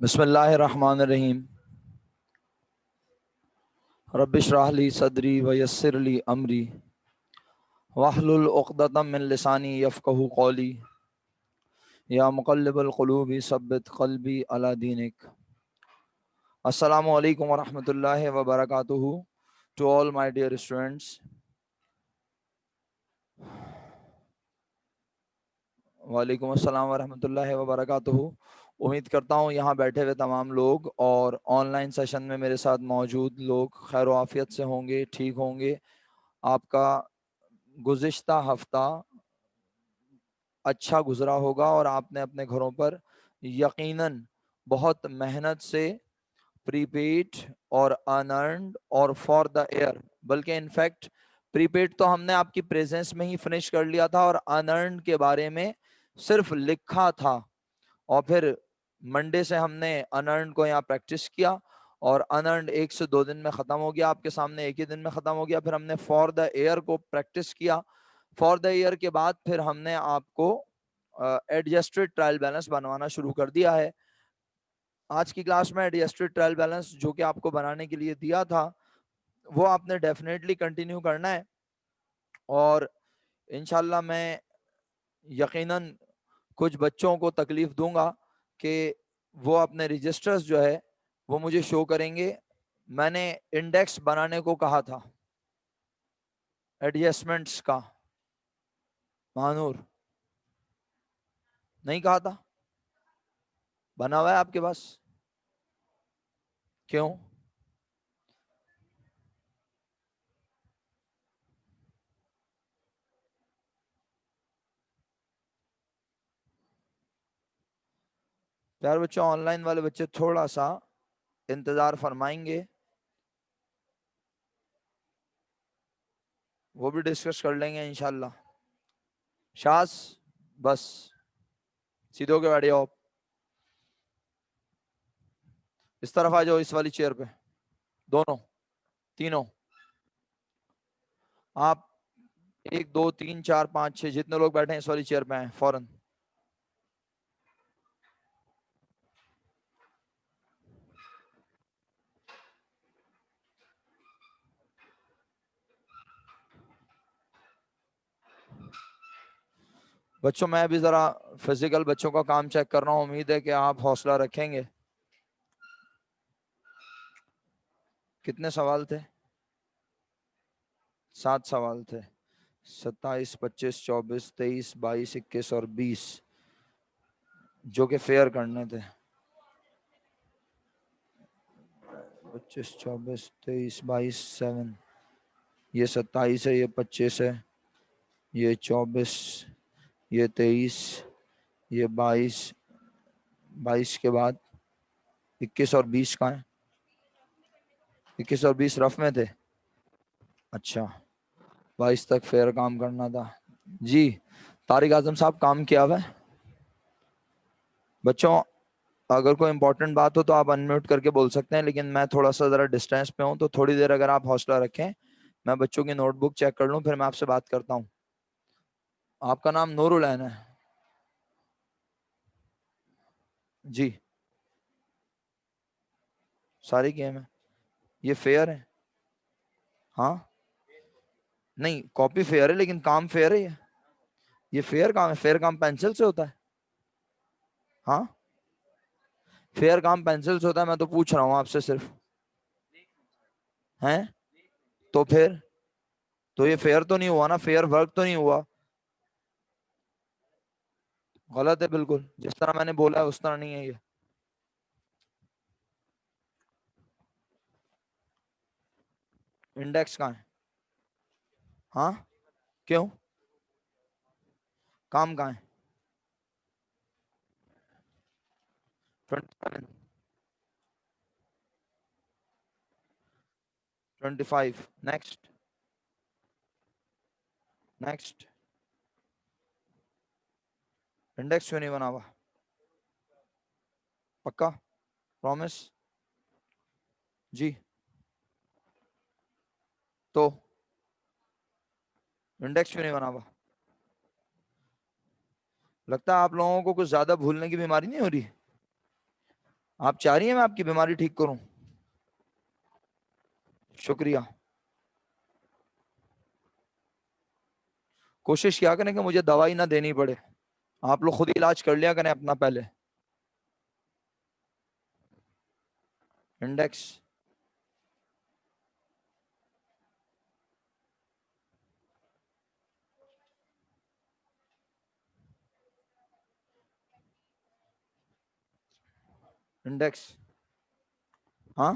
बिस्मिल्लाहिर्रहमानिर्रहीम। रब्बिश्रह ली सदरी व यस्सिर ली अमरी वहलुल उक़दतम मिन लिसानी यफ़क़हू क़ौली या मुक़ल्लिबल क़ुलूबि सब्बित क़ल्बी अला दीनिक। अस्सलामु अलैकुम व रहमतुल्लाहि व बरकातुहू। To all my dear students, वालेकुम अस्सलाम व रहमतुल्लाहि व बरकातुहू। उम्मीद करता हूँ यहाँ बैठे हुए तमाम लोग और ऑनलाइन सेशन में मेरे साथ मौजूद लोग खैर आफियत से होंगे, ठीक होंगे। आपका गुज़िश्ता हफ्ता अच्छा गुजरा होगा और आपने अपने घरों पर यकीनन बहुत मेहनत से प्रीपेड और अनअर्न्ड और फॉर द एयर, बल्कि इनफैक्ट प्रीपेड तो हमने आपकी प्रेजेंस में ही फिनिश कर लिया था और अनअर्न्ड के बारे में सिर्फ लिखा था। और फिर मंडे से हमने अनअर्न्ड को यहाँ प्रैक्टिस किया और अनअर्न्ड 1 से 2 दिन में ख़त्म हो गया, आपके सामने एक ही दिन में ख़त्म हो गया। फिर हमने फॉर द एयर को प्रैक्टिस किया। फॉर द ईयर के बाद फिर हमने आपको एडजस्टेड ट्रायल बैलेंस बनवाना शुरू कर दिया है। आज की क्लास में एडजस्टेड ट्रायल बैलेंस जो कि आपको बनाने के लिए दिया था वो आपने डेफिनेटली कंटिन्यू करना है और इंशाल्लाह मैं यकीनन कुछ बच्चों को तकलीफ दूंगा कि वो अपने रजिस्टर्स जो है वो मुझे शो करेंगे। मैंने इंडेक्स बनाने को कहा था एडजस्टमेंट्स का, मानूर नहीं कहा था? बना हुआ है आपके पास? क्यों? प्यार बच्चों, ऑनलाइन वाले बच्चे थोड़ा सा इंतजार फरमाएंगे, वो भी डिस्कस कर लेंगे इंशाल्लाह। शास, बस सीधे होके बैठ जाओ, इस तरफ आ जाओ, इस वाली चेयर पे, दोनों तीनों आप। 1 2 3 4 5 6 जितने लोग बैठे हैं इस वाली चेयर पे हैं फौरन। बच्चों मैं भी जरा फिजिकल बच्चों का काम चेक कर रहा हूँ, उम्मीद है कि आप हौसला रखेंगे। कितने सवाल थे? 7 सवाल थे। 27 25 24 23 22 21 और 20 जो कि फेयर करने थे। 25 24 23 22 7, ये 27 है, ये 25 है, ये 24, ये 23, ये 22। 22 के बाद 21 और 20 कहाँ है? 21 और 20 रफ में थे। अच्छा, 22 तक फेयर काम करना था जी। तारिक आजम साहब काम किया हुआ है? बच्चों अगर कोई इंपॉर्टेंट बात हो तो आप अनम्यूट करके बोल सकते हैं, लेकिन मैं थोड़ा सा ज़रा डिस्टेंस पे हूँ तो थोड़ी देर अगर आप हौसला रखें, मैं बच्चों की नोटबुक चेक कर लूँ, फिर मैं आपसे बात करता हूँ। आपका नाम नूरुलैन है जी? सारी गेम है, ये फेयर है? हाँ, नहीं कॉपी फेयर है लेकिन काम फेयर है ये फेयर काम है। फेयर काम पेंसिल से होता है? हाँ, फेयर काम पेंसिल से होता है, मैं तो पूछ रहा हूँ आपसे सिर्फ। हैं? तो फिर तो ये फेयर तो नहीं हुआ ना, फेयर वर्क तो नहीं हुआ। गलत है बिल्कुल, जिस तरह मैंने बोला है उस तरह नहीं है ये। इंडेक्स कहाँ है? हाँ, क्यों? काम कहाँ है? 27, 25, नेक्स्ट नेक्स्ट। इंडेक्स क्यों नहीं बना हुआ? पक्का? प्रॉमिस जी? तो इंडेक्स क्यों नहीं बना हुआ? लगता है आप लोगों को कुछ ज्यादा भूलने की बीमारी नहीं हो रही? आप चाह रही हैं मैं आपकी बीमारी ठीक करूं? शुक्रिया। कोशिश किया करें कि मुझे दवाई ना देनी पड़े, आप लोग खुद ही इलाज कर लिया करें अपना पहले। इंडेक्स। इंडेक्स। हाँ।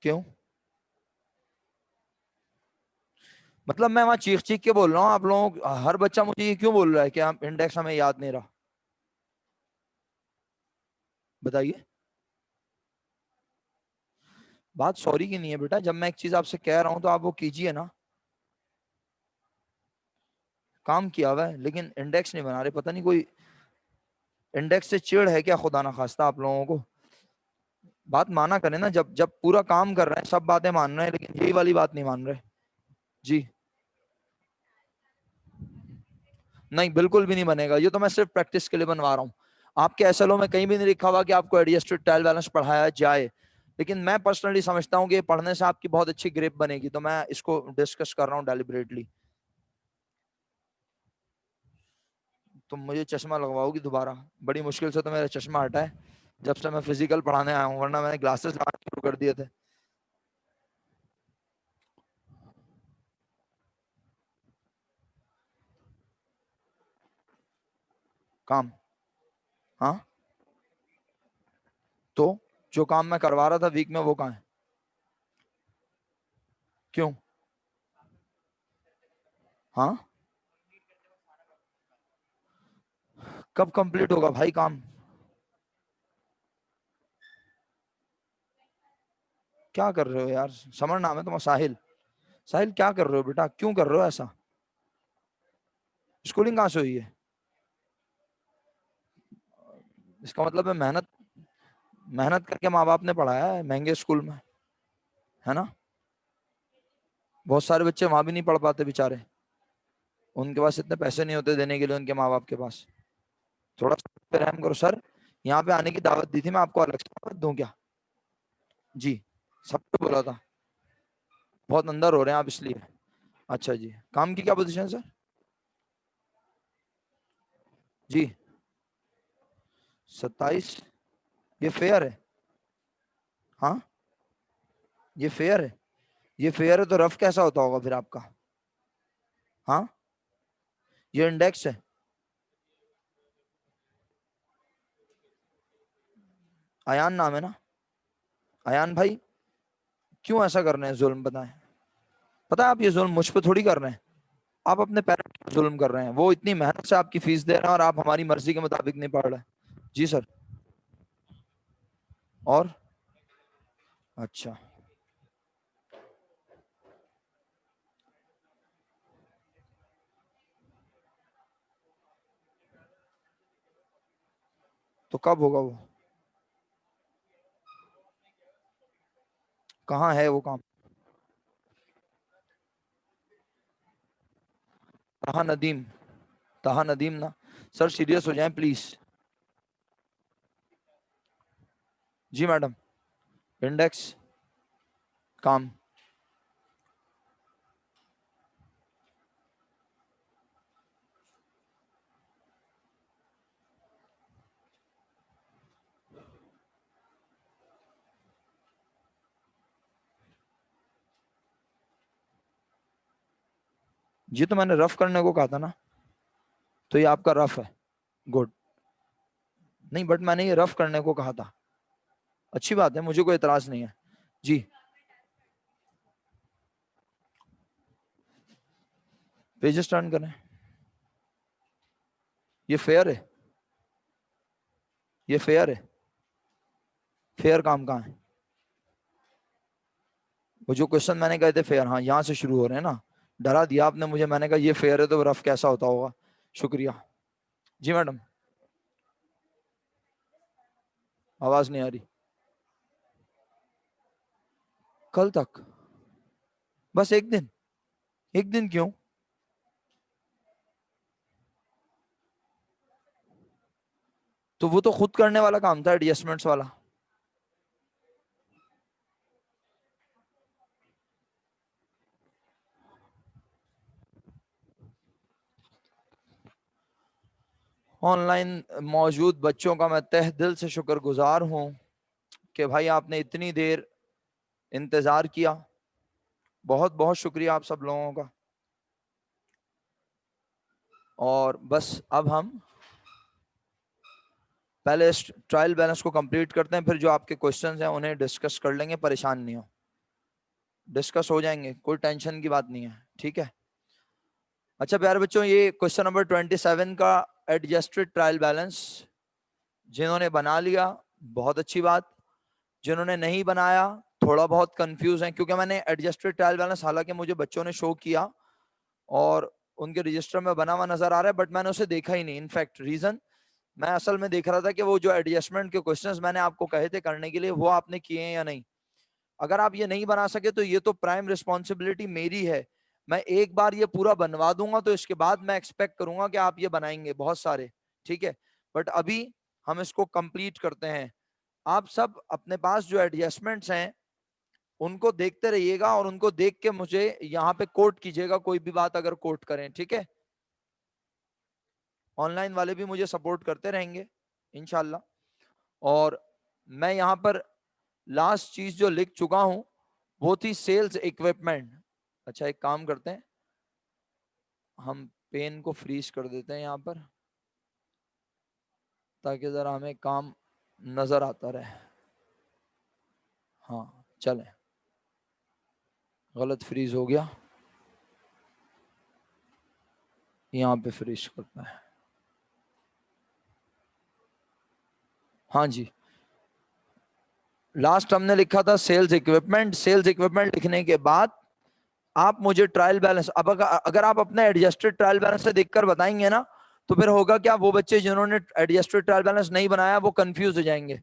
क्यों? मतलब मैं वहां चीख चीख के बोल रहा हूँ, आप लोगों हर बच्चा मुझे ये क्यों बोल रहा है कि आप इंडेक्स हमें याद नहीं रहा? बताइए। बात सॉरी की नहीं है बेटा, जब मैं एक चीज आपसे कह रहा हूं तो आप वो कीजिए ना। काम किया हुआ है लेकिन इंडेक्स नहीं बना रहे, पता नहीं कोई इंडेक्स से चिढ़ है क्या खुदा ना खास्ता आप लोगों को? बात माना करें ना, जब जब पूरा काम कर रहे हैं, सब बातें मान रहे हैं, लेकिन यही वाली बात नहीं मान रहे। जी। नहीं, बिल्कुल भी नहीं बनेगा, ये तो मैं सिर्फ प्रैक्टिस के लिए बनवा रहा हूँ। आपके एसएलओ में कहीं भी नहीं लिखा हुआ कि आपको एडजस्टेड ट्रायल बैलेंस पढ़ाया जाए, लेकिन मैं पर्सनली समझता हूँ कि ये पढ़ने से आपकी बहुत अच्छी ग्रिप बनेगी, तो मैं इसको डिस्कस कर रहा हूँ डेलिबरेटली। तुम मुझे चश्मा लगवाओगी दोबारा? बड़ी मुश्किल से तो मेरा चश्मा हटा है जब से मैं फिजिकल पढ़ाने आया हूँ, वरना मैंने ग्लासेस लगाना शुरू कर दिए थे। काम। हाँ। तो जो काम मैं करवा रहा था वीक में, वो कहाँ है? क्यों? हाँ। कब कंप्लीट होगा भाई काम? क्या कर रहे हो यार? समर नाम है तुम्हारा, साहिल। साहिल क्या कर रहे हो बेटा, क्यों कर रहे हो ऐसा? स्कूलिंग कहाँ से हुई है? इसका मतलब है मेहनत, मेहनत करके माँ बाप ने पढ़ाया है महंगे स्कूल में, है ना? बहुत सारे बच्चे वहां भी नहीं पढ़ पाते बेचारे, उनके पास इतने पैसे नहीं होते देने के लिए उनके माँ बाप के पास। थोड़ा सा पे रहम करो सर। यहाँ पे आने की दावत दी थी, मैं आपको अलग से दावत दूं क्या? जी। सबको बोला था। बहुत अंदर हो रहे हैं आप इसलिए। अच्छा जी, काम की क्या पोजीशन है सर? जी। 27। ये फेयर है? हाँ। ये फेयर है? ये फेयर है तो रफ कैसा होता होगा फिर आपका? हाँ। ये इंडेक्स है? अयान नाम है ना? अयान भाई, क्यों ऐसा कर रहे हैं जुल्म, बताएं। पता है आप ये जुल्म मुझ पे थोड़ी कर रहे हैं, आप अपने पेरेंट्स पे जुल्म कर रहे हैं। वो इतनी मेहनत से आपकी फीस दे रहे हैं और आप हमारी मर्जी के मुताबिक नहीं पढ़ रहे। जी सर। और? अच्छा। तो कब होगा वो? कहाँ है वो काम? तहा नदीम। तहा नदीम ना? सर सीरियस हो जाएं प्लीज। Ji madam. इंडेक्स। काम। जी तो मैंने रफ करने को कहा था ना, तो ये आपका रफ है। गुड। नहीं बट मैंने ये रफ करने को कहा था। अच्छी बात है, मुझे कोई एतराज नहीं है। जी। पेजेस टर्न करें। ये फेयर है? ये फेयर है? फेयर काम कहाँ है? वो जो क्वेश्चन मैंने कहे थे फेयर, हाँ यहाँ से शुरू हो रहे हैं ना। डरा दिया आपने मुझे, मैंने कहा ये फेयर है तो रफ कैसा होता होगा। शुक्रिया। जी मैडम। आवाज नहीं आ रही। कल तक? बस एक दिन? एक दिन क्यों? तो वो तो खुद करने वाला काम था, एडजस्टमेंट्स वाला। ऑनलाइन मौजूद बच्चों का मैं तहे दिल से शुक्रगुजार हूं कि भाई आपने इतनी देर इंतजार किया। बहुत बहुत शुक्रिया आप सब लोगों का। और बस अब हम पहले इस ट्रायल बैलेंस को कंप्लीट करते हैं, फिर जो आपके क्वेश्चंस हैं उन्हें डिस्कस कर लेंगे। परेशान नहीं हो, डिस्कस हो जाएंगे, कोई टेंशन की बात नहीं है, ठीक है। अच्छा प्यारे बच्चों, ये क्वेश्चन नंबर 27 का एडजस्टेड ट्रायल बैलेंस जिन्होंने बना लिया बहुत अच्छी बात, जिन्होंने नहीं बनाया थोड़ा बहुत कंफ्यूज हैं, क्योंकि मैंने एडजस्टेड ट्रायल बैलेंस हालांकि मुझे बच्चों ने शो किया और उनके रजिस्टर में बना हुआ नजर आ रहा है, बट मैंने उसे देखा ही नहीं। इनफैक्ट रीजन, मैं असल में देख रहा था कि वो जो एडजस्टमेंट के क्वेश्चंस मैंने आपको कहे थे करने के लिए, वो आपने किए हैं या नहीं। अगर आप ये नहीं बना सके तो ये तो प्राइम रिस्पॉन्सिबिलिटी मेरी है। मैं एक बार ये पूरा बनवा दूंगा तो इसके बाद मैं एक्सपेक्ट करूंगा कि आप ये बनाएंगे बहुत सारे, ठीक है। बट अभी हम इसको कंप्लीट करते हैं। आप सब अपने पास जो एडजस्टमेंट्स हैं उनको देखते रहिएगा और उनको देख के मुझे यहाँ पे कोट कीजिएगा, कोई भी बात अगर कोट करें, ठीक है। ऑनलाइन वाले भी मुझे सपोर्ट करते रहेंगे इंशाल्लाह। और मैं यहाँ पर लास्ट चीज जो लिख चुका हूं वो थी सेल्स इक्विपमेंट। अच्छा एक काम करते हैं, हम पेन को फ्रीज कर देते हैं यहाँ पर, ताकि जरा हमें काम नजर आता रहे। हाँ चलें, गलत फ्रीज हो गया, यहाँ पे फ्रीज करना है। हाँ जी, लास्ट हमने लिखा था सेल्स इक्विपमेंट। सेल्स इक्विपमेंट लिखने के बाद आप मुझे ट्रायल बैलेंस, अब अगर आप अपने एडजस्टेड ट्रायल बैलेंस से देखकर बताएंगे ना, तो फिर होगा क्या, वो बच्चे जिन्होंने एडजस्टेड ट्रायल बैलेंस नहीं बनाया वो कंफ्यूज हो जाएंगे,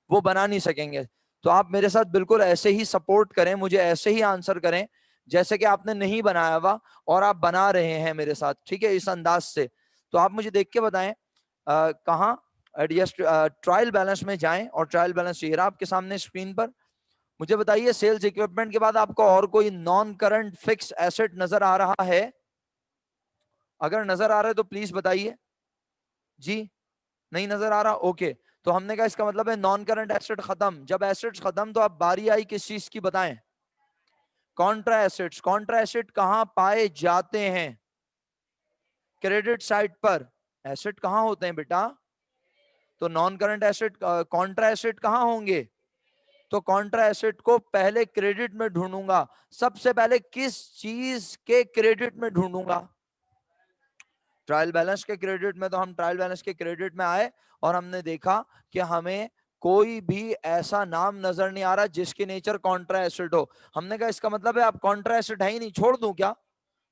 वो बना नहीं सकेंगे। तो आप मेरे साथ बिल्कुल ऐसे ही सपोर्ट करें, मुझे ऐसे ही आंसर करें जैसे कि आपने नहीं बनाया हुआ और आप बना रहे हैं मेरे साथ, ठीक है, इस अंदाज से। तो आप मुझे देख के बताएं कहाँ एडजस्ट ट्रायल बैलेंस में जाएं, और ट्रायल बैलेंस ये रहा आपके सामने स्क्रीन पर। मुझे बताइए सेल्स इक्विपमेंट के बाद आपको और कोई नॉन करंट फिक्स एसेट नजर आ रहा है? अगर नजर आ रहा है तो प्लीज बताइए जी। नहीं नजर आ रहा, ओके। तो हमने कहा इसका मतलब है नॉन करंट एसेट खत्म। जब एसेट्स खत्म तो अब बारी आई किस चीज की, बताएं? Contra assets. कॉन्ट्रा एसेट कहां पाए जाते हैं? क्रेडिट साइड पर। एसेट कहां होते हैं बेटा? तो non current asset, Contra asset कहां होंगे? तो कॉन्ट्रा एसेट को पहले क्रेडिट में ढूंढूंगा। सबसे पहले किस चीज के क्रेडिट में ढूंढूंगा? ट्रायल बैलेंस के क्रेडिट में। तो हम ट्रायल बैलेंस के क्रेडिट में आए और हमने देखा कि हमें कोई भी ऐसा नाम नजर नहीं आ रहा जिसकी नेचर कॉन्ट्रा एसेट हो। हमने कहा इसका मतलब है आप कॉन्ट्रा एसेट है ही नहीं, छोड़ दूं क्या?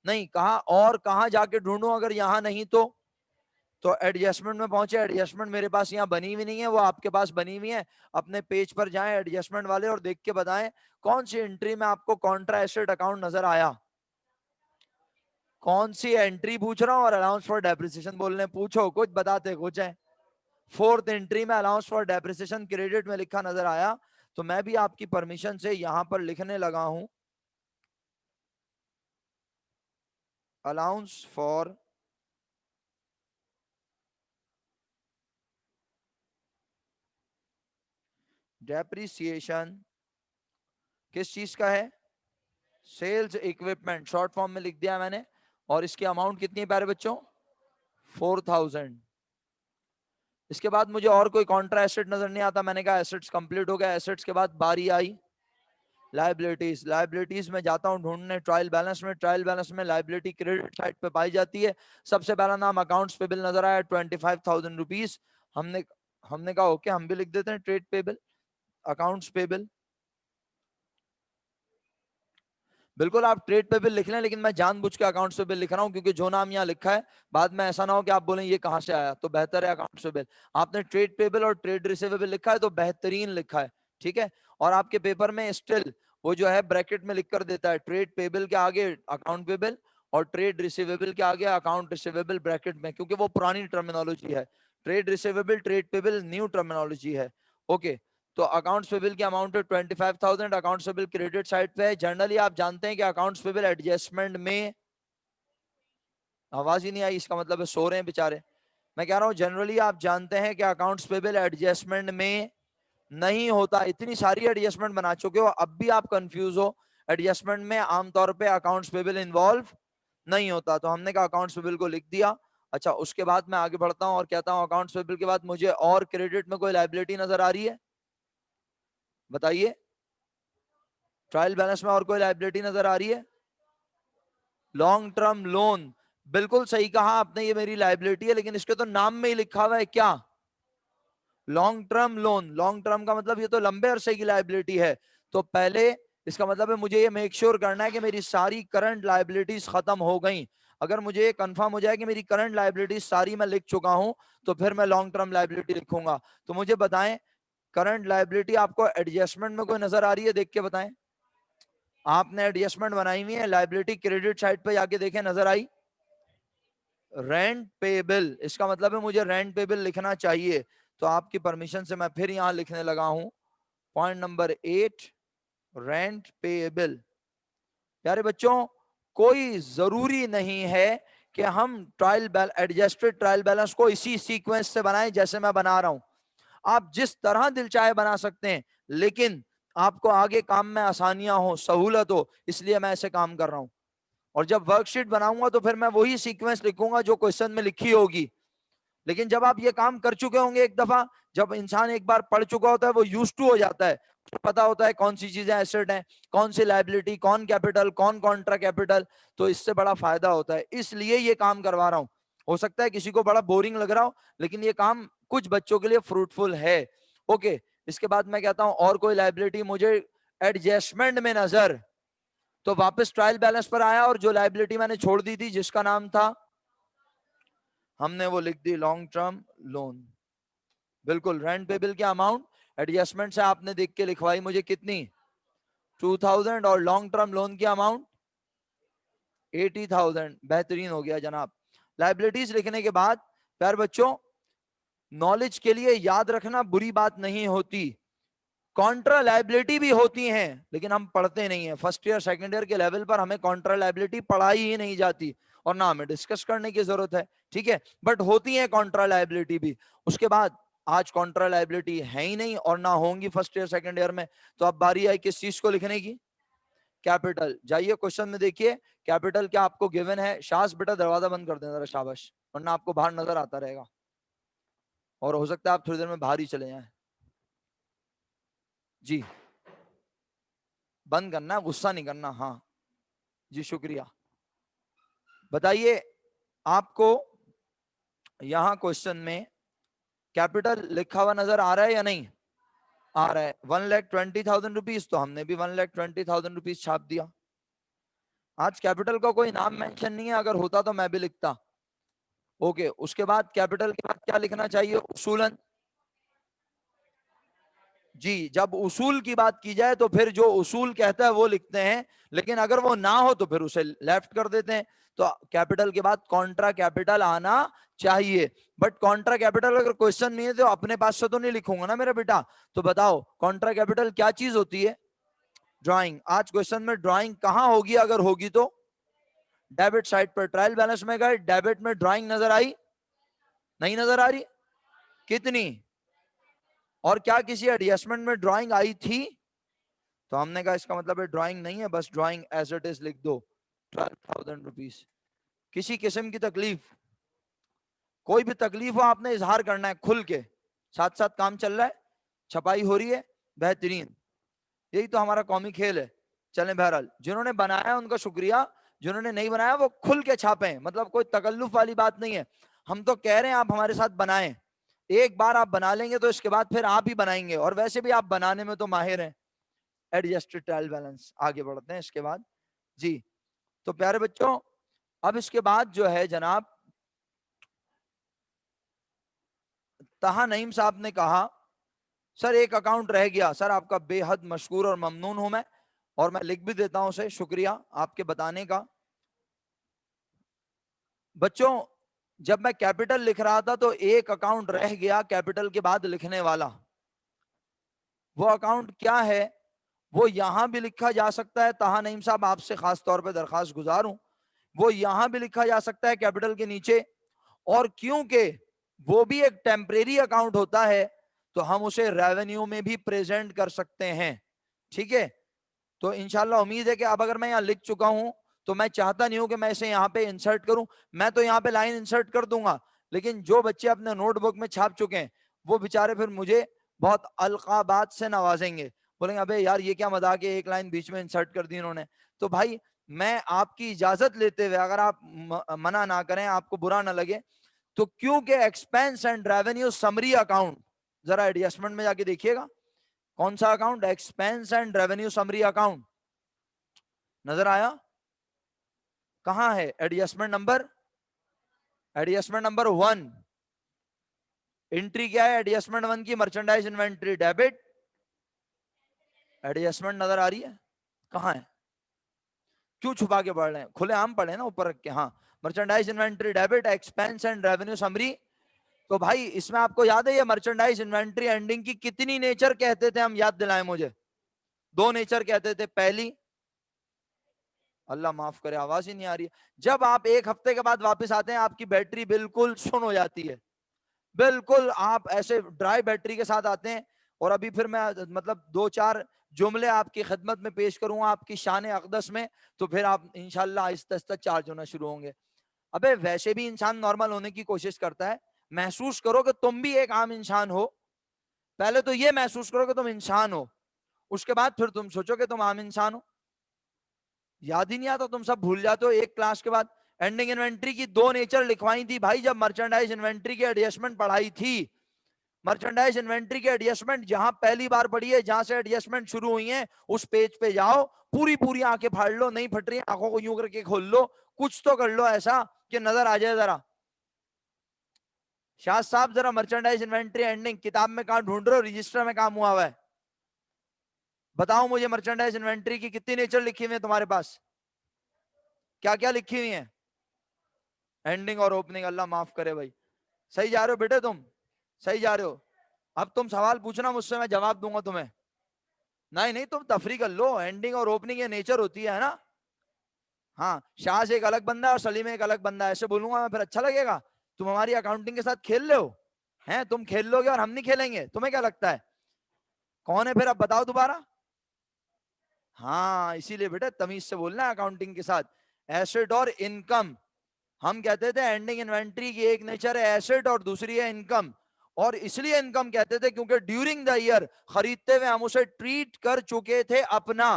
नहीं, कहा और कहां जाके ढूंढूं अगर यहां नहीं तो एडजस्टमेंट में पहुंचे। एडजस्टमेंट मेरे पास यहाँ बनी हुई नहीं है, वो आपके पास बनी हुई है। अपने पेज पर जाएं एडजस्टमेंट वाले और देख के बताएं कौन सी एंट्री में आपको कॉन्ट्रा एसेट अकाउंट नजर आया। कौन सी एंट्री पूछ रहा हूं, और अलाउंस फॉर डेप्रिसिएशन बोलने पूछो, कुछ बताते कुछ है। फोर्थ एंट्री में अलाउंस फॉर डेप्रिसिएशन क्रेडिट में लिखा नजर आया। तो मैं भी आपकी परमिशन से यहां पर लिखने लगा हूं अलाउंस फॉर डेप्रिसिएशन। किस चीज का है? सेल्स इक्विपमेंट, शॉर्ट फॉर्म में लिख दिया मैंने। और इसकी अमाउंट कितनी है प्यारे बच्चों? 4000। इसके बाद मुझे और कोई कॉन्ट्रा एसेट नजर नहीं आता। मैंने कहा एसेट्स कंप्लीट हो गया। एसेट्स के बाद बारी आई लाइबिलिटीज। लाइबिलिटीज में जाता हूं ढूंढने ट्रायल बैलेंस में। ट्रायल बैलेंस में लाइबिलिटी क्रेडिट साइड पे पाई जाती है। सबसे पहला नाम अकाउंट्स पेबल नजर आया, 25,000 रुपीज। हमने हमने कहा ओके, हम भी लिख देते हैं ट्रेड पेबल, अकाउंट्स पेबल। बिल्कुल आप ट्रेड पेबल लिख लें, लेकिन मैं जानबूझ के अकाउंट्स पेबल लिख रहा हूं क्योंकि जो नाम यहाँ लिखा है बाद में ऐसा ना हो कि आप बोलें ये कहां से आया। तो बेहतर है अकाउंट्स पेबल। आपने ट्रेड पेबल और ट्रेड रिसीवेबल लिखा है तो बेहतरीन लिखा है, ठीक है। और आपके पेपर में स्टिल वो जो है ब्रैकेट में लिख कर देता है ट्रेड पेबल के आगे अकाउंट पेबल और ट्रेड रिसीवेबल के आगे अकाउंट रिसीवेबल ब्रैकेट में, क्योंकि वो पुरानी टर्मिनोलॉजी है। Trade receivable, trade payable new terminology है। ओके, तो अकाउंट्स पेबल की अमाउंट है 25,000, अकाउंट्स पेबल क्रेडिट साइड पे है। जनरली आप जानते हैं कि अकाउंट्स पेबल एडजस्टमेंट में, आवाज ही नहीं आई, इसका मतलब है सो रहे हैं बेचारे। मैं कह रहा हूं जनरली आप जानते हैं कि अकाउंट्स पेबल एडजस्टमेंट में नहीं होता। इतनी सारी एडजस्टमेंट बना चुके हो, अब भी आप कंफ्यूज हो। एडजस्टमेंट में आमतौर पे अकाउंट्स पेबल इन्वॉल्व नहीं होता, तो हमने कहा अकाउंट्स पेबल को लिख दिया। अच्छा, उसके बाद मैं आगे बढ़ता हूं और कहता हूं अकाउंट्स पेबल के बाद मुझे और क्रेडिट में कोई लायबिलिटी नजर आ रही है, बताइए। ट्रायल बैलेंस में और कोई लायबिलिटी नजर आ रही है? लॉन्ग टर्म लोन, बिल्कुल सही कहा आपने, ये मेरी लायबिलिटी है, लेकिन इसके तो नाम में ही लिखा हुआ है क्या? Long term loan. Long term का मतलब ये तो लंबे अरसे की लायबिलिटी है। तो पहले इसका मतलब है मुझे ये मेक श्योर करना है कि मेरी सारी करंट लायबिलिटीज खत्म हो गई। अगर मुझे ये कंफर्म हो जाए कि मेरी करंट लायबिलिटीज सारी मैं लिख चुका हूं, तो फिर मैं लॉन्ग टर्म लायबिलिटी लिखूंगा। तो मुझे बताएं, करंट लायबिलिटी आपको एडजस्टमेंट में कोई नजर आ रही है? देख के बताएं। आपने एडजस्टमेंट बनाई हुई है, लायबिलिटी क्रेडिट साइड पे जाके देखें, नजर आई? रेंट पेबल, इसका मतलब है मुझे रेंट पेबल लिखना चाहिए। तो आपकी परमिशन से मैं फिर यहां लिखने लगा हूं, पॉइंट नंबर 8, रेंट पेएबल। प्यारे बच्चों, कोई जरूरी नहीं है कि हम एडजस्टेड ट्रायल बैलेंस को इसी सीक्वेंस से बनाएं जैसे मैं बना रहा हूं। आप जिस तरह दिल चाहे बना सकते हैं, लेकिन आपको आगे काम में आसानियां हो, सहूलत हो, इसलिए मैं ऐसे काम कर रहा हूं। और जब वर्कशीट बनाऊंगा तो फिर मैं वही सीक्वेंस लिखूंगा जो क्वेश्चन में लिखी होगी। लेकिन जब आप ये काम कर चुके होंगे एक दफा, जब इंसान एक बार पढ़ चुका होता है, वो यूज टू हो जाता है, तो पता होता है कौन सी चीजें एसेट हैं, कौन सी लायबिलिटी, कौन कैपिटल, कौन कॉन्ट्रा कैपिटल। तो इससे बड़ा फायदा होता है, इसलिए ये काम करवा रहा हूं। हो सकता है किसी को बड़ा बोरिंग लग रहा हो, लेकिन ये काम कुछ बच्चों के लिए फ्रूटफुल है। ओके, इसके बाद मैं कहता हूं और कोई लायबिलिटी मुझे एडजस्टमेंट में नजर, तो वापस ट्रायल बैलेंस पर आया और जो लायबिलिटी मैंने छोड़ दी थी जिसका नाम था, हमने वो लिख दी लॉन्ग टर्म लोन। बिल्कुल, रेंट पेबल की अमाउंट एडजस्टमेंट से आपने देख के लिखवाई मुझे कितनी, 2000, और लॉन्ग टर्म लोन की अमाउंट 80,000। बेहतरीन हो गया जनाब। लाइबिलिटीज लिखने के बाद प्यार बच्चों, नॉलेज के लिए याद रखना बुरी बात नहीं होती, कॉन्ट्रा लाइबिलिटी भी होती हैं, लेकिन हम पढ़ते नहीं है। फर्स्ट ईयर सेकंड ईयर के लेवल पर हमें कॉन्ट्रा लाइबिलिटी पढ़ाई ही नहीं जाती, और ना हमें डिस्कस करने की जरूरत है, ठीक है। बट होती है कॉन्ट्रा लाइबिलिटी भी। उसके बाद आज कॉन्ट्रा लाइबिलिटी है ही नहीं और ना होंगी फर्स्ट ईयर सेकंड ईयर में, तो अब बारी आई किस चीज को लिखने की? कैपिटल। जाइए क्वेश्चन में देखिए, कैपिटल क्या आपको गिवन है? शास बेटा दरवाजा बंद कर देना जरा, शाबाश, वरना आपको बाहर नजर आता रहेगा और हो सकता है आप थोड़ी देर में बाहर ही चले जाएं। जी, बंद करना, गुस्सा नहीं करना। हाँ जी, शुक्रिया। बताइए, आपको यहां क्वेश्चन में कैपिटल लिखा हुआ नजर आ रहा है या नहीं आ रहा है? 1,20,000 रुपीज, तो हमने भी 1,20,000 रुपीज छाप दिया। आज कैपिटल का कोई नाम मेंशन नहीं है, अगर होता तो मैं भी लिखता। ओके, उसके बाद कैपिटल के बाद क्या लिखना चाहिए? उसूलन। जी, जब उसूल की बात की जाए तो फिर जो उसूल कहता है वो लिखते हैं, लेकिन अगर वो ना हो तो फिर उसे लेफ्ट कर देते हैं। तो कैपिटल के बाद कॉन्ट्रा कैपिटल आना चाहिए। बट कॉन्ट्रा कैपिटल अगर क्वेश्चन नहीं है तो अपने पास से तो नहीं लिखूंगा ना मेरा बेटा। तो बताओ कॉन्ट्रा कैपिटल क्या चीज होती है? ड्राइंग। आज क्वेश्चन में ड्राइंग कहां होगी? अगर होगी तो डेबिट साइड पर। ट्रायल बैलेंस में गए, डेबिट में ड्राइंग नजर आई? नहीं नजर आ रही? कितनी? और क्या किसी एडजस्टमेंट में ड्राइंग आई थी? तो हमने कहा इसका मतलब है ड्राइंग नहीं है, बस ड्राइंग एज इट इज लिख दो, 12,000 रुपीज। किसी किस्म की तकलीफ, कोई भी तकलीफ हो आपने इजहार करना है खुल के। साथ साथ काम चल रहा है, छपाई हो रही है, बेहतरीन। यही तो हमारा कौमी खेल है। चलें, बहरहाल जिन्होंने बनाया उनका शुक्रिया, जिन्होंने नहीं बनाया वो खुल के छापें, मतलब कोई तकल्लुफ वाली बात नहीं है। हम तो कह रहे हैं आप हमारे साथ बनाएं, एक बार आप बना लेंगे तो इसके बाद फिर आप ही बनाएंगे, और वैसे भी आप बनाने में तो माहिर हैं। एडजस्टेड ट्रायल बैलेंस, आगे बढ़ते हैं इसके बाद। जी, तो प्यारे बच्चों, अब इसके बाद जो है जनाब, तहा नईम साहब ने कहा सर एक अकाउंट रह गया। सर आपका बेहद मशकूर और ममनून हूं मैं, और मैं लिख भी देता हूं उसे, शुक्रिया आपके बताने का। बच्चों, जब मैं कैपिटल लिख रहा था तो एक अकाउंट रह गया कैपिटल के बाद लिखने वाला। वो अकाउंट क्या है? वो यहां भी लिखा जा सकता है। ताहा नईम साहब, आपसे खास तौर पे दरखास्त गुजार हूं, वो यहां भी लिखा जा सकता है कैपिटल के नीचे। और क्योंकि वो भी एक टेम्परेरी अकाउंट होता है तो हम उसे रेवेन्यू में भी प्रेजेंट कर सकते हैं। ठीक है, तो इंशाल्लाह उम्मीद है कि अब अगर मैं यहाँ लिख चुका हूं तो मैं चाहता नहीं हूं कि मैं इसे यहाँ पे इंसर्ट करूं। मैं तो यहाँ पे लाइन इंसर्ट कर दूंगा, लेकिन जो बच्चे अपने नोटबुक में छाप चुके हैं वो बेचारे फिर मुझे बहुत अलकाबात से नवाजेंगे, बोलेंगे अबे यार ये क्या मजाक है, एक लाइन बीच में इंसर्ट कर दी इन्होंने। तो भाई मैं आपकी इजाजत लेते हुए, अगर आप मना ना करें, आपको बुरा ना लगे, तो क्योंकि expense and revenue summary account, जरा एडजस्टमेंट में जाके देखिएगा कौन सा account, expense and revenue summary account नजर आया? कहां है adjustment number? Adjustment number 1। Entry क्या है एडजस्टमेंट 1 की? Merchandise inventory debit. एडजस्टमेंट नजर आ रही है? कहां है? क्यों छुपा के पढ़ रहे हैं? खुले आम पढ़े ना ऊपर रख के। हाँ, merchandise inventory debit, expense and revenue summary. तो भाई इसमें आपको याद है ये मर्चेंडाइज इन्वेंट्री एंडिंग की कितनी नेचर कहते थे हम? याद दिलाएं मुझे। 2 नेचर कहते थे। पहली, अल्लाह माफ करे आवाज ही नहीं आ रही है, जब आप एक हफ्ते के बाद वापस आते हैं आपकी बैटरी बिल्कुल सुन हो जाती है, बिल्कुल आप ऐसे ड्राई बैटरी के साथ आते हैं। और अभी फिर मैं मतलब 2-4 जुमले आपकी खिदमत में पेश करूंगा आपकी शान अकदस में, तो फिर आप इंशाल्लाह आहिस्ता आहिस्ता चार्ज होना शुरू होंगे। अबे वैसे भी इंसान नॉर्मल होने की कोशिश करता है। महसूस करो कि तुम भी एक आम इंसान हो। पहले तो ये महसूस करो कि तुम इंसान हो, उसके बाद फिर तुम सोचो कि तुम आम इंसान हो। याद ही नहीं आता, तुम सब भूल जाते हो एक क्लास के बाद। एंडिंग इन्वेंट्री की 2 नेचर लिखवाई थी भाई जब मर्चेंडाइज इन्वेंट्री की एडजस्टमेंट पढ़ाई थी। मर्चेंडाइज इन्वेंट्री की एडजस्टमेंट जहां पहली बार पढ़ी है, जहां से एडजस्टमेंट शुरू हुई है, उस पेज पे जाओ, पूरी पूरी आंखें फाड़ लो, नहीं फट रही है आंखों को यूं करके खोल लो, कुछ तो कर लो ऐसा कि नजर आ जाए जरा। शाह साहब जरा मर्चेंडाइज इन्वेंट्री एंडिंग किताब में कहां ढूंढ रहे हो? रजिस्टर में काम हुआ हुआ है? बताओ मुझे मर्चेंडाइज इन्वेंट्री की कितनी नेचर लिखी हुई है तुम्हारे पास? क्या क्या लिखी हुई है? एंडिंग और ओपनिंग। अल्लाह माफ करे भाई। सही जा रहे हो बेटे तुम, सही जा रहे हो। अब तुम सवाल पूछना मुझसे, मैं जवाब दूंगा तुम्हें। नहीं नहीं, तुम तफरी कर लो, एंडिंग और ओपनिंग ये नेचर होती है ना। हाँ, शाह एक अलग बंदा है और सलीम एक अलग बंदा है, ऐसे बोलूंगा मैं फिर अच्छा लगेगा? तुम हमारी अकाउंटिंग के साथ खेल रहे हो हैं? तुम खेल लोगे और हम नहीं खेलेंगे? तुम्हें क्या लगता है? कौन है फिर? अब बताओ दोबारा। हाँ, इसीलिए बेटा तमीज से बोलना है अकाउंटिंग के साथ। एसेट और इनकम, हम कहते थे एंडिंग इन्वेंट्री की एक नेचर है एसेट और दूसरी है इनकम। और इसलिए इनकम कहते थे क्योंकि ड्यूरिंग द ईयर खरीदते हुए हम उसे ट्रीट कर चुके थे अपना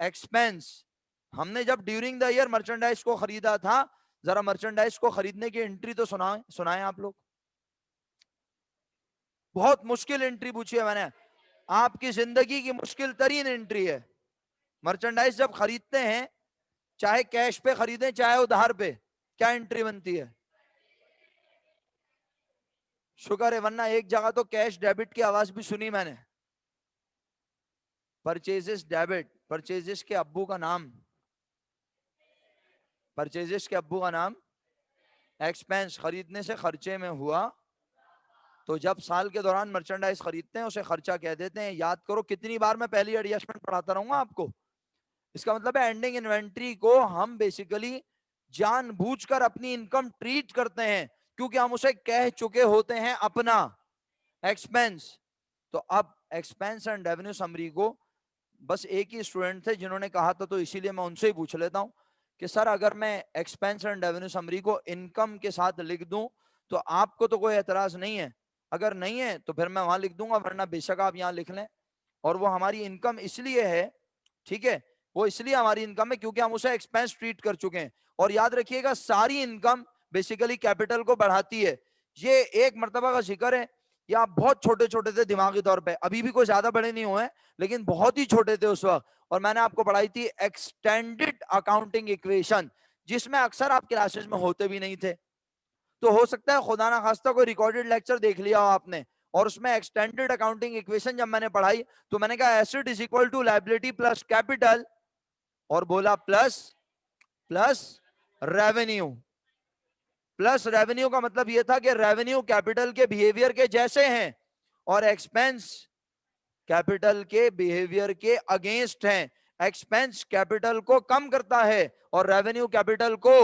एक्सपेंस। हमने जब ड्यूरिंग द ईयर मर्चेंडाइज को खरीदा था, जरा मर्चेंडाइज को खरीदने की एंट्री तो सुनाए सुनाए आप लोग। बहुत मुश्किल एंट्री पूछी है मैंने, आपकी जिंदगी की मुश्किल तरीन एंट्री है। मर्चेंडाइज जब खरीदते हैं, चाहे कैश पे खरीदें चाहे उधार पे, क्या एंट्री बनती है? शुक्र है, वरना एक जगह तो कैश डेबिट की आवाज भी सुनी मैंने। परचेजेस डेबिट, परचेजेस के अब्बू का नाम, परचेजेस के अब्बू का नाम एक्सपेंस, खरीदने से खर्चे में हुआ। तो जब साल के दौरान मर्चेंडाइज खरीदते हैं उसे खर्चा कह देते हैं। याद करो कितनी बार मैं पहली एडजस्टमेंट पढ़ाता रहूंगा आपको। इसका मतलब है एंडिंग इन्वेंट्री को हम बेसिकली जानबूझकर अपनी इनकम ट्रीट करते हैं क्योंकि हम उसे कह चुके होते हैं अपना एक्सपेंस। तो अब एक्सपेंस एंड रेवेन्यू समरी को बस एक ही स्टूडेंट थे जिन्होंने कहा था, तो इसीलिए मैं उनसे ही पूछ लेता हूं कि सर अगर मैं एक्सपेंस एंड रेवेन्यू समरी को इनकम के साथ लिख दूं तो आपको तो कोई एतराज नहीं है? अगर नहीं है तो फिर मैं वहां लिख दूंगा, वरना बेशक आप यहां लिख लें। और वो हमारी इनकम इसलिए है, ठीक है, वो इसलिए हमारी इनकम है क्योंकि हम उसे एक्सपेंस ट्रीट कर चुके हैं। और याद रखिएगा सारी इनकम बेसिकली कैपिटल को बढ़ाती है। ये एक मर्तबा का जिक्र है, या आप बहुत छोटे छोटे थे दिमागी तौर पे, अभी भी कोई ज्यादा बड़े नहीं हुए, लेकिन बहुत ही छोटे थे उस वक्त, और मैंने आपको पढ़ाई थी एक्सटेंडेड अकाउंटिंग इक्वेशन, जिसमें अक्सर आप क्लासेस में होते भी नहीं थे। तो हो सकता है खुदा ना खास्ता कोई रिकॉर्डेड लेक्चर देख लिया हो आपने, और उसमें एक्सटेंडेड अकाउंटिंग इक्वेशन जब मैंने पढ़ाई तो मैंने कहा asset is equal to liability plus capital, और बोला plus plus revenue, plus revenue का मतलब यह था कि रेवेन्यू कैपिटल के बिहेवियर के जैसे हैं और एक्सपेंस कैपिटल के बिहेवियर के अगेंस्ट हैं। एक्सपेंस कैपिटल को कम करता है और रेवेन्यू कैपिटल को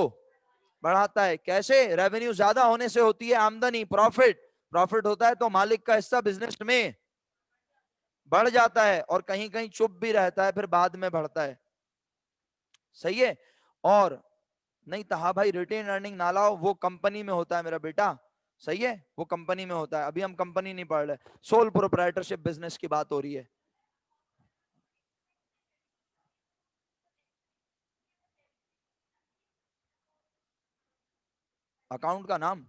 बढ़ाता है। कैसे? रेवेन्यू ज्यादा होने से होती है आमदनी, प्रॉफिट। प्रॉफिट होता है तो मालिक का हिस्सा बिजनेस में बढ़ जाता है और कहीं कहीं चुप भी रहता है, फिर बाद में बढ़ता है। सही है। और नहीं तो हाँ भाई, रिटेन अर्निंग ना लाओ, वो कंपनी में होता है मेरा बेटा। सही है, वो कंपनी में होता है। अभी हम कंपनी नहीं पढ़ रहे, सोल प्रोप्राइटरशिप बिजनेस की बात हो रही है। अकाउंट का नाम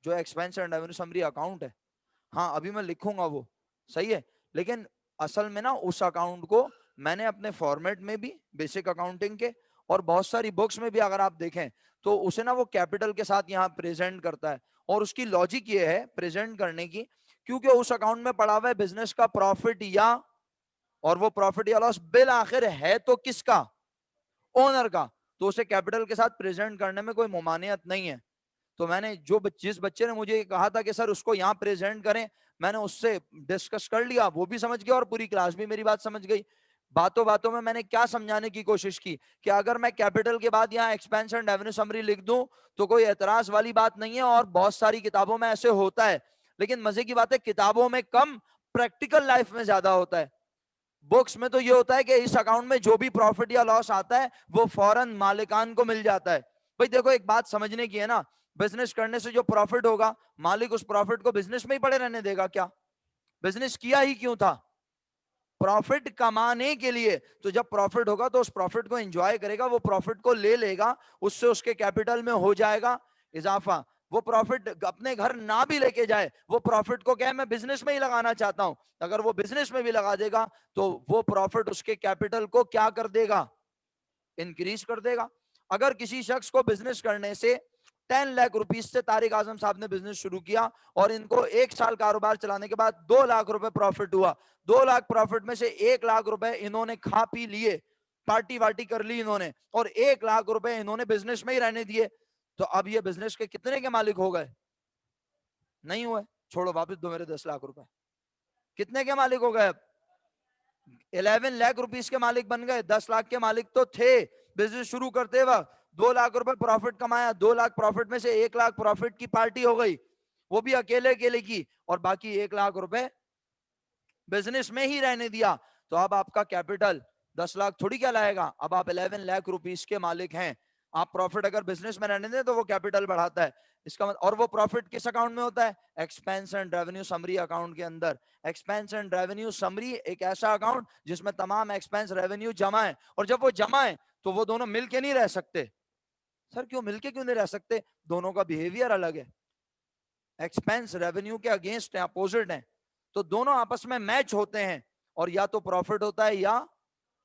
जो expense and revenue summary account है, हाँ अभी मैं लिखूंगा वो। सही है। लेकिन असल में ना उस अकाउंट को मैंने अपने फॉर्मेट में भी, बेसिक अकाउंटिंग के और बहुत सारी बुक्स में भी अगर आप देखें तो उसे ना वो कैपिटल के साथ यहाँ प्रेजेंट करता है। और उसकी लॉजिक ये है प्रेजेंट करने की, क्योंकि उस अकाउंट में पड़ा हुआ है बिजनेस का प्रॉफिट या, और वो प्रॉफिट या लॉस बिल आखिर है तो किसका? ओनर का। तो उसे कैपिटल के साथ प्रेजेंट करने में कोई मुमानियत नहीं है। तो मैंने जिस बच्चे ने मुझे कहा था कि सर उसको यहाँ प्रेजेंट करें, मैंने उससे डिस्कस कर लिया, वो भी समझ गया और पूरी क्लास भी मेरी बात समझ गई। बातों बातों में मैंने क्या समझाने की कोशिश की कि अगर मैं कैपिटल के बाद यहाँ एक्सपेंशन रेवेन्यू समरी लिख दूं तो कोई एतराज वाली बात नहीं है, और बहुत सारी किताबों में ऐसे होता है। लेकिन मजे की बात है किताबों में कम, प्रैक्टिकल लाइफ में ज्यादा होता है। बुक्स में तो ये होता है कि इस अकाउंट में जो भी प्रॉफिट या लॉस आता है वो फौरन मालिकान को मिल जाता है। भाई देखो एक बात समझने की है ना, बिजनेस करने से जो प्रॉफिट होगा, मालिक उस प्रॉफिट को बिजनेस में ही पड़े रहने देगा क्या? बिजनेस किया ही क्यों था? प्रॉफिट कमाने के लिए। तो जब प्रॉफिट होगा तो उस प्रॉफिट को एंजॉय करेगा, वो प्रॉफिट को ले लेगा, उससे उसके कैपिटल में हो जाएगा इजाफा। वो प्रॉफिट अपने घर ना भी लेके जाए, वो प्रॉफिट को क्या है, मैं बिजनेस में ही लगाना चाहता हूं, अगर वो बिजनेस में भी लगा देगा तो वो प्रॉफिट उसके कैपिटल को क्या कर देगा? इंक्रीज कर देगा। अगर किसी शख्स को बिजनेस करने से 10 लाख रुपीस से, तारिक आजम साहब ने बिजनेस शुरू किया और इनको 1 साल कारोबार चलाने के बाद 2 लाख रुपए प्रॉफिट हुआ, 2 लाख प्रॉफिट में से 1 लाख रुपए इन्होंने खा पी लिए, पार्टी वार्टी कर ली इन्होंने, और 1 लाख रुपए इन्होंने बिजनेस में ही रहने दिए, तो अब ये बिजनेस के कितने के मालिक हो गए? नहीं हुए। छोड़ो, वापस दो मेरे 10 लाख रुपए। कितने के मालिक हो गए? अब 11 लाख रुपीस के मालिक बन गए। 10 लाख के मालिक तो थे बिजनेस शुरू करते वक्त। 2 लाख रुपए प्रॉफिट कमाया, 2 लाख प्रॉफिट में से 1 लाख प्रॉफिट की पार्टी हो गई, वो भी अकेले अकेले की, और बाकी 1 लाख रुपए बिजनेस में ही रहने दिया। तो अब आपका कैपिटल 10 लाख थोड़ी क्या लाएगा, अब आप 11 लाख रुपीस के मालिक हैं। आप प्रॉफिट अगर बिजनेस में रहने दें तो वो कैपिटल बढ़ाता है। इसका मतलब, और वो प्रॉफिट किस अकाउंट में होता है? Expense and revenue summary account के अंदर। एक्सपेंस एंड रेवेन्यू समरी एक ऐसा अकाउंट जिसमें तमाम एक्सपेंस रेवेन्यू जमा है, और जब वो जमा है तो वो दोनों मिलके नहीं रह सकते। सर क्यों मिलके क्यों नहीं रह सकते? दोनों का बिहेवियर अलग है, एक्सपेंस रेवेन्यू के अगेंस्ट है, अपोजिट है, तो दोनों आपस में मैच होते हैं, और या तो प्रॉफिट होता है या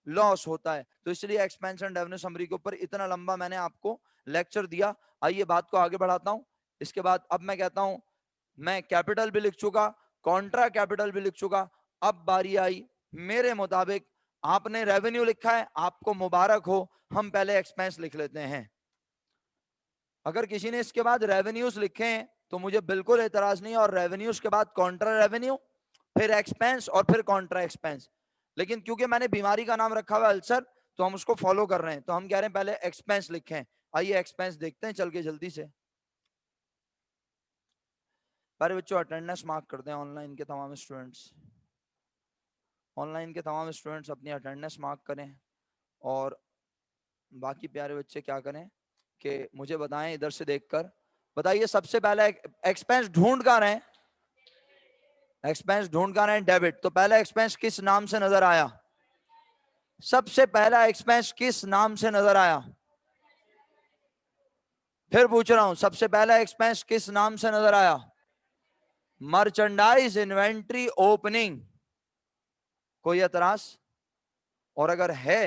लॉस होता है। तो इसलिए एक्सपेंस एंड रेवेन्यू समरी के ऊपर इतना लंबा मैंने आपको लेक्चर दिया। आइए बात को आगे बढ़ाता हूं। इसके बाद अब मैं कहता हूं, मैं कैपिटल भी लिख चुका, कॉन्ट्रा कैपिटल भी लिख चुका, अब बारी आई मेरे मुताबिक, आपने रेवेन्यू लिखा है, आपको मुबारक हो, हम पहले एक्सपेंस लिख लेते हैं। अगर किसी ने इसके बाद रेवेन्यूज लिखे हैं तो मुझे बिल्कुल एतराज नहीं है, और रेवेन्यूज के बाद कॉन्ट्रा रेवेन्यू, फिर एक्सपेंस, और फिर कॉन्ट्रा एक्सपेंस। लेकिन क्योंकि मैंने बीमारी का नाम रखा हुआ है अल्सर, तो हम उसको फॉलो कर रहे हैं, तो हम कह रहे हैं पहले एक्सपेंस लिखें। आइए एक्सपेंस देखते हैं चल के जल्दी से। प्यारे बच्चों अटेंडेंस मार्क कर दें, ऑनलाइन के तमाम स्टूडेंट्स, ऑनलाइन के तमाम स्टूडेंट्स अपनी अटेंडेंस मार्क करें। और बाकी प्यारे बच्चे क्या करें कि मुझे बताएं इधर से देखकर। बताइए सबसे पहला एक्सपेंस ढूंढ कर रहे हैं, एक्सपेंस ढूंढ कर रहे हैं डेबिट, तो पहला एक्सपेंस किस नाम से नजर आया? सबसे पहला एक्सपेंस किस नाम से नजर आया? फिर पूछ रहा हूं, सबसे पहला एक्सपेंस किस नाम से नजर आया? Merchandise inventory opening. कोई एतराज? और अगर है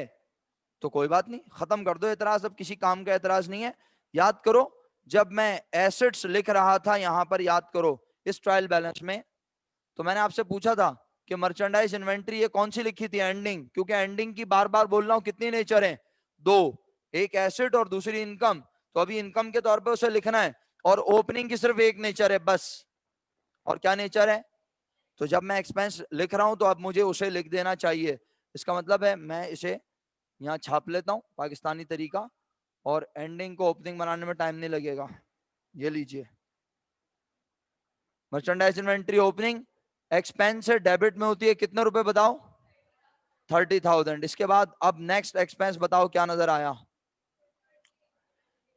तो कोई बात नहीं, खत्म कर दो एतराज, अब किसी काम का एतराज नहीं है। याद करो, जब मैं एसेट्स लिख रहा था यहां पर, याद करो इस ट्रायल बैलेंस में, तो मैंने आपसे पूछा था कि मर्चेंडाइज इन्वेंट्री ये कौन सी लिखी थी? एंडिंग, क्योंकि एंडिंग की बार बार बोल रहा हूं, कितनी नेचर है? दो, एक एसेट और दूसरी इनकम। तो अभी इनकम के तौर पे उसे लिखना है, और ओपनिंग की सिर्फ एक नेचर है बस। और क्या नेचर है? तो जब मैं एक्सपेंस लिख रहा हूं तो अब मुझे उसे लिख देना चाहिए। इसका मतलब है मैं इसे यहाँ छाप लेता हूं पाकिस्तानी तरीका, और एंडिंग को ओपनिंग बनाने में टाइम नहीं लगेगा। ये लीजिए, मर्चेंडाइज इन्वेंट्री ओपनिंग एक्सपेंस है, डेबिट में होती है कितने रुपए बताओ? 30,000। इसके बाद अब नेक्स्ट एक्सपेंस बताओ क्या नजर आया?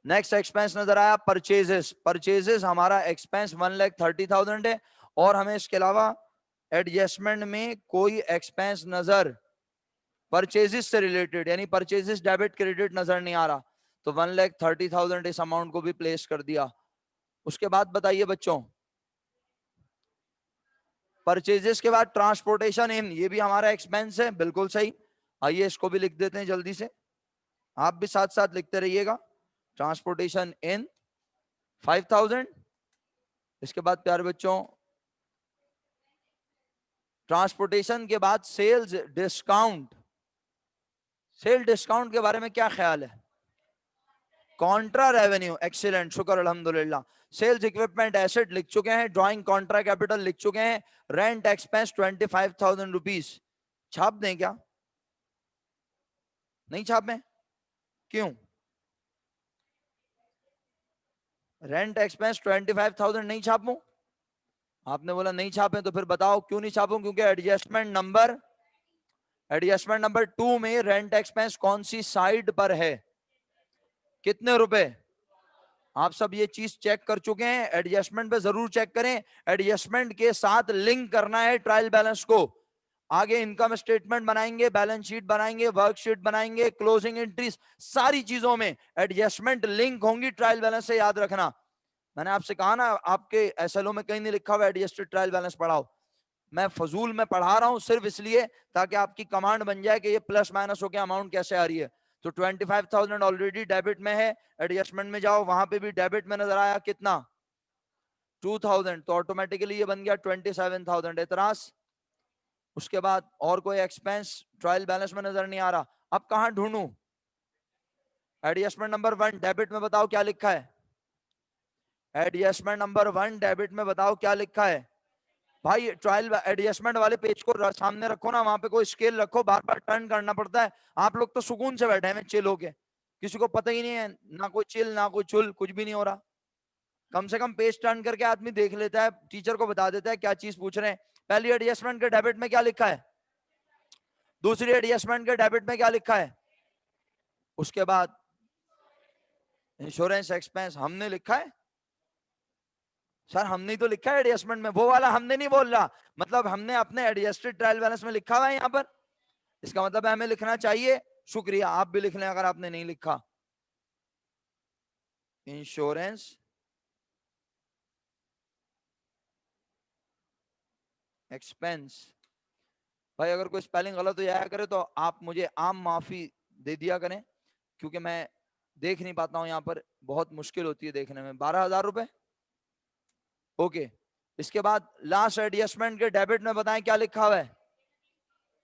नेक्स्ट एक्सपेंस नजर आया परचेजेस। परचेजेस हमारा एक्सपेंस 1,30,000 है, और हमें इसके अलावा एडजस्टमेंट में कोई एक्सपेंस नजर परचेजेस से रिलेटेड, यानी परचेजेस डेबिट क्रेडिट नजर नहीं आ रहा, तो 1,30,000 इस अमाउंट को भी प्लेस कर दिया। उसके बाद बताइए बच्चों, परचेजेस के बाद ट्रांसपोर्टेशन इन, ये भी हमारा एक्सपेंस है, बिल्कुल सही। आइए इसको भी लिख देते हैं जल्दी से, आप भी साथ साथ लिखते रहिएगा। ट्रांसपोर्टेशन इन 5,000। इसके बाद प्यारे बच्चों, ट्रांसपोर्टेशन के बाद सेल्स डिस्काउंट। सेल डिस्काउंट के बारे में क्या ख्याल है? कॉन्ट्रा रेवेन्यू, एक्सीलेंट, शुक्र अल्हम्दुलिल्लाह। सेल्स इक्विपमेंट एसेट लिख चुके हैं, ड्राइंग कॉन्ट्रा कैपिटल लिख चुके हैं, रेंट एक्सपेंस 25,000 रुपीज। छाप दें क्या? नहीं छापें? क्यों? रेंट एक्सपेंस 25,000 नहीं छापूं? आपने बोला नहीं छापें, तो फिर बताओ क्यों नहीं छापूं? क्योंकि एडजस्टमेंट नंबर 2 में रेंट एक्सपेंस कौन सी साइड पर है? कितने रुपए? आप सब ये चीज चेक कर चुके हैं, एडजस्टमेंट पे जरूर चेक करें। एडजस्टमेंट के साथ लिंक करना है ट्रायल बैलेंस को। आगे इनकम स्टेटमेंट बनाएंगे, बैलेंस शीट बनाएंगे, वर्कशीट बनाएंगे, क्लोजिंग एंट्रीज, सारी चीजों में एडजस्टमेंट लिंक होंगी ट्रायल बैलेंस से, याद रखना। मैंने आपसे कहा ना, आपके एसएलओ में कहीं नहीं लिखा हुआ एडजस्टेड ट्रायल बैलेंस पढ़ाओ। मैं फजूल में पढ़ा रहा हूं सिर्फ इसलिए ताकि आपकी कमांड बन जाए कि ये प्लस माइनस होकर अमाउंट कैसे आ रही है। तो 25,000 ऑलरेडी डेबिट में है, एडजस्टमेंट में जाओ, वहां पे भी डेबिट में नजर आया कितना? 2,000, तो ऑटोमेटिकली ये बन गया 27,000। एतराज? उसके बाद और कोई एक्सपेंस ट्रायल बैलेंस में नजर नहीं आ रहा, अब कहां ढूंढूं? एडजस्टमेंट नंबर 1 डेबिट में बताओ क्या लिखा है? एडजस्टमेंट नंबर 1 डेबिट में बताओ क्या लिखा है? भाई ट्रायल एडजस्टमेंट वाले पेज को सामने रखो ना, वहां पे कोई स्केल रखो, बार बार टर्न करना पड़ता है। आप लोग तो सुकून से बैठे हैं चिल होके, किसी को पता ही नहीं है, ना कोई चिल ना कोई चुल, कुछ भी नहीं हो रहा। कम से कम पेज टर्न करके आदमी देख लेता है, टीचर को बता देता है क्या चीज पूछ रहे हैं। पहली एडजस्टमेंट के डेबिट में क्या लिखा है? दूसरी एडजस्टमेंट के डेबिट में क्या लिखा है? उसके बाद इंश्योरेंस एक्सपेंस हमने लिखा है? सर हमने तो लिखा है एडजस्टमेंट में, वो वाला हमने नहीं बोल रहा, मतलब हमने अपने एडजस्टेड ट्रायल बैलेंस में लिखा हुआ है यहाँ पर। इसका मतलब है हमें लिखना चाहिए। शुक्रिया, आप भी लिख लें अगर आपने नहीं लिखा। Insurance expense. भाई अगर कोई स्पेलिंग गलत हो जाया करे तो आप मुझे आम माफी दे दिया करें, क्योंकि मैं देख नहीं पाता हूं, यहाँ पर बहुत मुश्किल होती है देखने में। 12,000 रुपए, ओके। इसके बाद लास्ट एडजस्टमेंट के डेबिट में बताएं क्या लिखा हुआ है?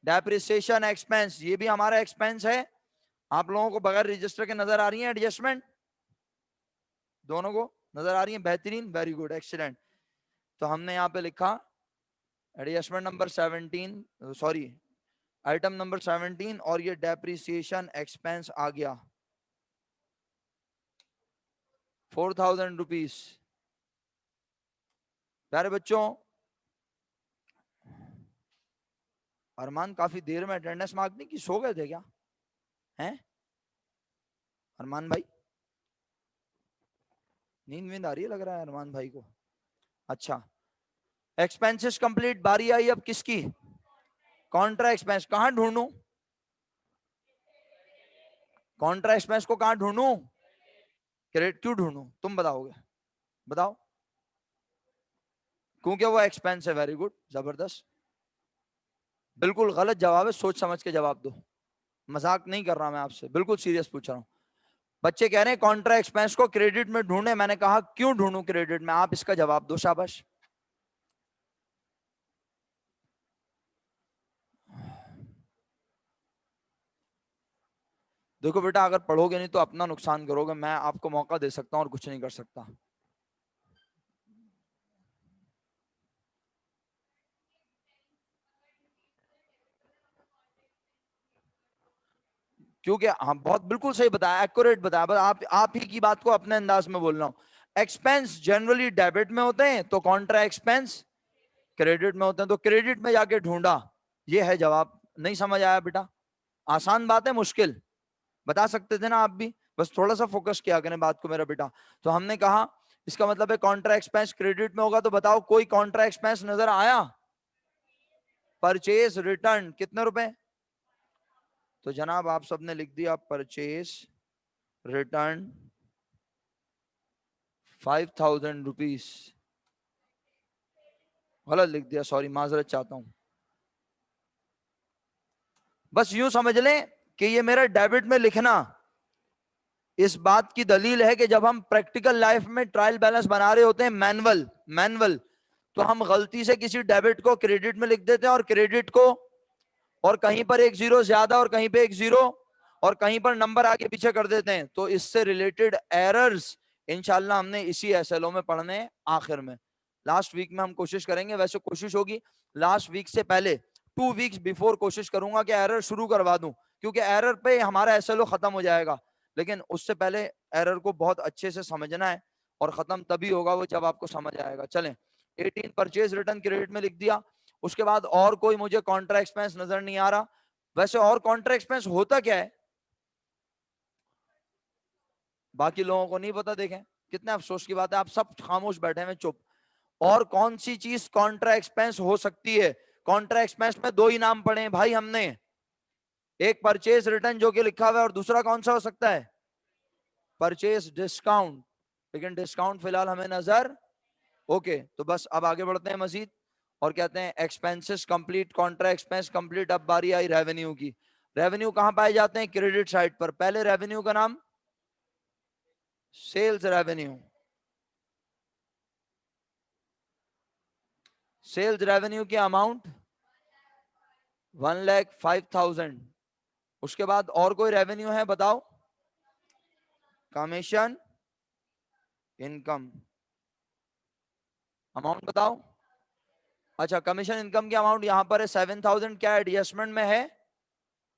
डेप्रिसिएशन एक्सपेंस, ये भी हमारा एक्सपेंस है। आप लोगों को बगैर रजिस्टर के नजर आ रही है एडजस्टमेंट? दोनों को नजर आ रही है? बेहतरीन, वेरी गुड, एक्सीलेंट। तो हमने यहाँ पे लिखा adjustment number 17, sorry item number 17, और ये डेप्रिसिएशन एक्सपेंस आ गया 4,000 रुपीज। प्यारे बच्चों, अरमान काफी देर में अटेंडेंस मार्क नहीं की, सो गए थे क्या? हैं अरमान भाई? नींद वींद आ रही है लग रहा है अरमान भाई को। अच्छा, एक्सपेंसेस कंप्लीट, बारी आई अब किसकी? Contra expense. कहां ढूंढूं कॉन्ट्रा एक्सपेंस को? कहां ढूंढूं? क्रेडिट क्यों ढूंढूं, तुम बताओगे? बताओ। क्योंकि वो एक्सपेंस है। वेरी गुड, जबरदस्त। बिल्कुल गलत जवाब है, सोच समझ के जवाब दो। मजाक नहीं कर रहा मैं आपसे, बिल्कुल सीरियस पूछ रहा हूं। बच्चे कह रहे हैं कॉन्ट्रा एक्सपेंस को क्रेडिट में ढूंढे, मैंने कहा क्यों ढूंढूं क्रेडिट में? आप इसका जवाब दो, शाबाश। देखो बेटा, अगर पढ़ोगे नहीं तो अपना नुकसान करोगे, मैं आपको मौका दे सकता हूं और कुछ नहीं कर सकता। क्योंकि हम बहुत बिल्कुल सही बताया, एक्यूरेट बताया, बस आप ही की बात को अपने अंदाज में बोल रहा हूं। एक्सपेंस जनरली डेबिट में होते हैं, तो कॉन्ट्रा एक्सपेंस क्रेडिट में होते हैं, तो क्रेडिट में जाके ढूंढा। ये है जवाब। नहीं समझ आया बेटा? आसान बात है, मुश्किल बता सकते थे ना आप भी, बस थोड़ा सा फोकस किया करें बात को मेरा बेटा। तो हमने कहा इसका मतलब है कॉन्ट्रा एक्सपेंस क्रेडिट में होगा, तो बताओ कोई कॉन्ट्रा एक्सपेंस नजर आया? परचेज रिटर्न कितने रुपए? तो जनाब आप सबने लिख दिया परचेज रिटर्न 5,000 रुपीज। गलत लिख दिया, सॉरी, माजरत चाहता हूं। बस यूं समझ लें कि ये मेरा डेबिट में लिखना इस बात की दलील है कि जब हम प्रैक्टिकल लाइफ में ट्रायल बैलेंस बना रहे होते हैं मैनुअल मैनुअल, तो हम गलती से किसी डेबिट को क्रेडिट में लिख देते हैं, और क्रेडिट को, और कहीं पर एक जीरो ज्यादा और कहीं पे एक जीरो और कहीं पर नंबर आगे पीछे कर देते हैं। तो इससे रिलेटेड एरर्स इंशाल्लाह हमने इसी एसएलओ में पढ़ने हैं आखिर में। लास्ट वीक में हम कोशिश करेंगे, वैसे कोशिश होगी लास्ट वीक से पहले 2 वीक्स बिफोर कोशिश करूंगा कि एरर शुरू करवा दूं, क्योंकि एरर पे हमारा एसएलओ खत्म हो जाएगा। लेकिन उससे पहले एरर को बहुत अच्छे से समझना है, और खत्म तभी होगा वो जब आपको समझ आएगा। चलें, 18 परचेज रिटर्न क्रेडिट में लिख दिया। उसके बाद और कोई मुझे कॉन्ट्रा एक्सपेंस नजर नहीं आ रहा। वैसे और कॉन्ट्रा एक्सपेंस होता क्या है, बाकी लोगों को नहीं पता। देखें कितने अफसोस की बात है, आप सब खामोश बैठे हैं, चुप। और कौन सी चीज कॉन्ट्रा एक्सपेंस हो सकती है? कॉन्ट्रा एक्सपेंस में दो ही नाम पढ़े हैं भाई हमने, एक परचेज रिटर्न जो कि लिखा हुआ है, और दूसरा कौन सा हो सकता है? Purchase discount. लेकिन डिस्काउंट फिलहाल हमें नजर, ओके, तो बस अब आगे बढ़ते हैं मजीद और कहते हैं expenses complete, Contra expense complete. अब बारी आई रेवेन्यू की। रेवेन्यू कहां पाए जाते हैं? क्रेडिट साइड पर। पहले रेवेन्यू का नाम सेल्स रेवेन्यू। सेल्स रेवेन्यू की अमाउंट 1,05,000। उसके बाद और कोई रेवेन्यू है बताओ? Commission income. अमाउंट बताओ। अच्छा, कमीशन इनकम की अमाउंट यहां पर है 7,000। क्या एडजस्टमेंट में है?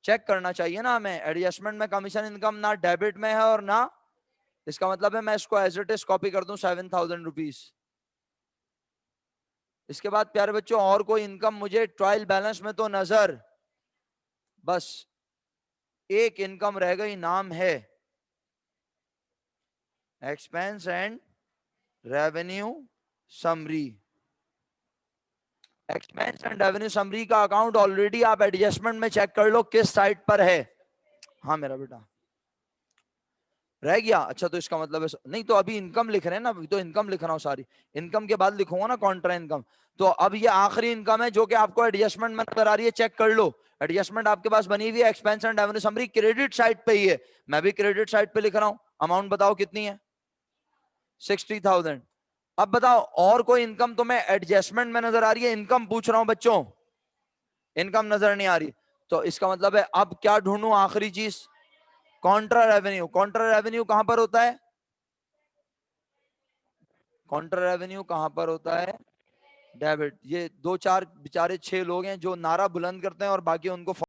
चेक करना चाहिए ना हमें। एडजस्टमेंट में कमीशन इनकम ना डेबिट में है और ना, इसका मतलब है मैं इसको एज इट इज कॉपी कर दूं 7,000 रुपीज। इसके बाद प्यारे बच्चों और कोई इनकम मुझे ट्रायल बैलेंस में तो नजर, बस एक इनकम रह गई, नाम है expense and revenue summary. Expense and revenue summary का अकाउंट ऑलरेडी आप एडजस्टमेंट में चेक कर लो किस साइट पर है। हाँ मेरा बेटा, रह गया? अच्छा, तो इसका मतलब है नहीं, तो अभी इनकम लिख रहे हैं ना, अभी तो इनकम लिख रहा हूँ सारी। इनकम के बाद लिखूंगा ना कॉन्ट्रा इनकम। तो अब ये आखिरी इनकम है जो कि आपको एडजस्टमेंट में नजर आ रही है, चेक कर लो। एडजस्टमेंट आपके पास बनी हुई है, expense and revenue summary credit side पे ही है। मैं भी क्रेडिट साइड पे लिख रहा हूँ। अमाउंट बताओ कितनी है? 60,000। अब बताओ और कोई इनकम तुम्हें एडजस्टमेंट में नजर आ रही है? इनकम पूछ रहा हूं बच्चों, इनकम नजर नहीं आ रही। तो इसका मतलब है अब क्या ढूंढूं? आखिरी चीज कॉन्ट्रा रेवेन्यू। कॉन्ट्रा रेवेन्यू कहां पर होता है? कॉन्ट्रा रेवेन्यू कहां पर होता है? डेबिट। ये दो चार बेचारे 6 लोग हैं जो नारा बुलंद करते हैं और बाकी उनको